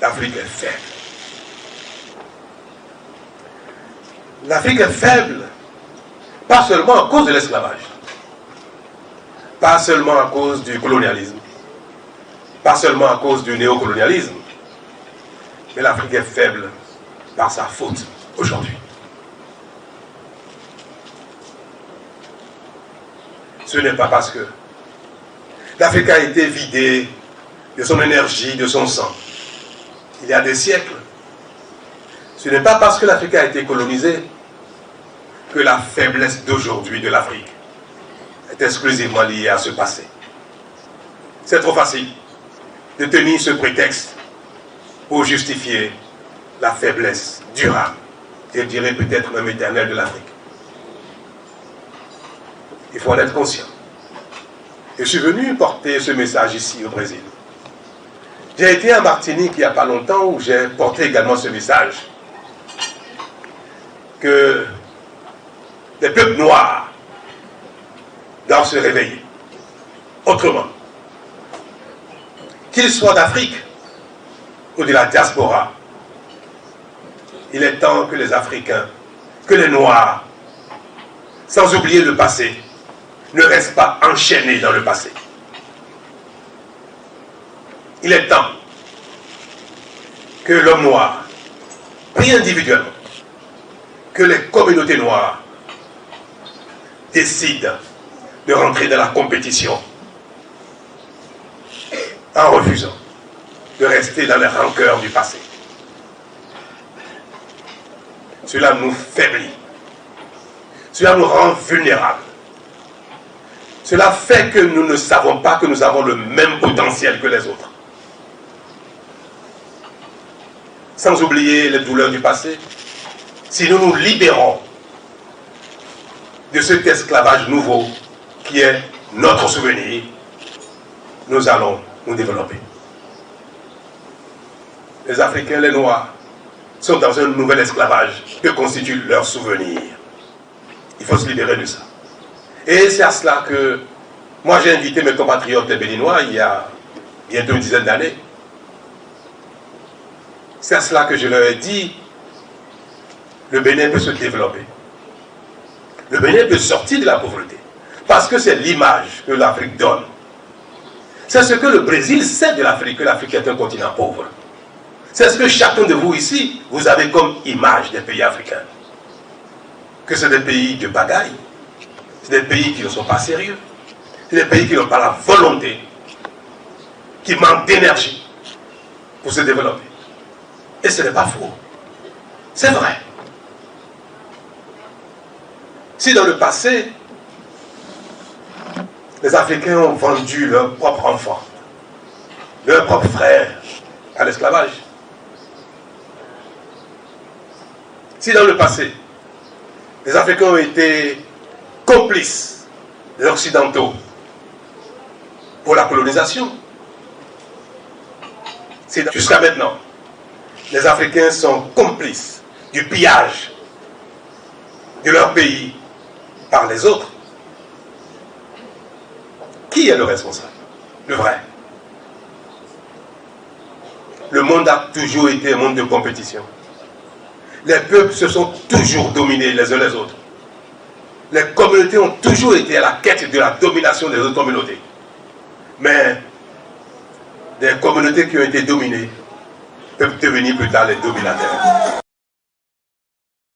l'Afrique est faible. L'Afrique est faible, pas seulement à cause de l'esclavage, pas seulement à cause du colonialisme, pas seulement à cause du néocolonialisme, mais l'Afrique est faible par sa faute aujourd'hui. Ce n'est pas parce que l'Afrique a été vidée de son énergie, de son sang, il y a des siècles. Ce n'est pas parce que l'Afrique a été colonisée que la faiblesse d'aujourd'hui de l'Afrique est exclusivement liée à ce passé. C'est trop facile de tenir ce prétexte pour justifier la faiblesse durable, je dirais peut-être même éternelle de l'Afrique. Il faut en être conscient. Je suis venu porter ce message ici au Brésil. J'ai été à Martinique il n'y a pas longtemps où j'ai porté également ce message que les peuples noirs doivent se réveiller autrement. Qu'ils soient d'Afrique ou de la diaspora, il est temps que les Africains, que les Noirs, sans oublier le passé, ne restent pas enchaînés dans le passé. Il est temps que l'homme noir prie individuellement, que les communautés noires décident de rentrer dans la compétition en refusant de rester dans les rancœurs du passé. Cela nous faiblit. Cela nous rend vulnérables. Cela fait que nous ne savons pas que nous avons le même potentiel que les autres. Sans oublier les douleurs du passé, si nous nous libérons de cet esclavage nouveau qui est notre souvenir, nous allons nous développer. Les Africains, les Noirs, sont dans un nouvel esclavage que constitue leur souvenir. Il faut se libérer de ça. Et c'est à cela que moi j'ai invité mes compatriotes béninois il y a bientôt une dizaine d'années. C'est à cela que je leur ai dit, le Bénin peut se développer. Le Bénin peut sortir de la pauvreté. Parce que c'est l'image que l'Afrique donne. C'est ce que le Brésil sait de l'Afrique, que l'Afrique est un continent pauvre. C'est ce que chacun de vous ici, vous avez comme image des pays africains. Que c'est des pays de bagaille. C'est des pays qui ne sont pas sérieux. C'est des pays qui n'ont pas la volonté, qui manquent d'énergie pour se développer. Et ce n'est pas faux. C'est vrai. Si dans le passé, les Africains ont vendu leurs propres enfants, leurs propres frères à l'esclavage, si dans le passé, les Africains ont été complices des Occidentaux pour la colonisation, jusqu'à maintenant, les Africains sont complices du pillage de leur pays par les autres. Qui est le responsable? Le vrai. Le monde a toujours été un monde de compétition. Les peuples se sont toujours dominés les uns les autres. Les communautés ont toujours été à la quête de la domination des autres communautés. Mais des communautés qui ont été dominées peuvent devenir plus tard les dominateurs.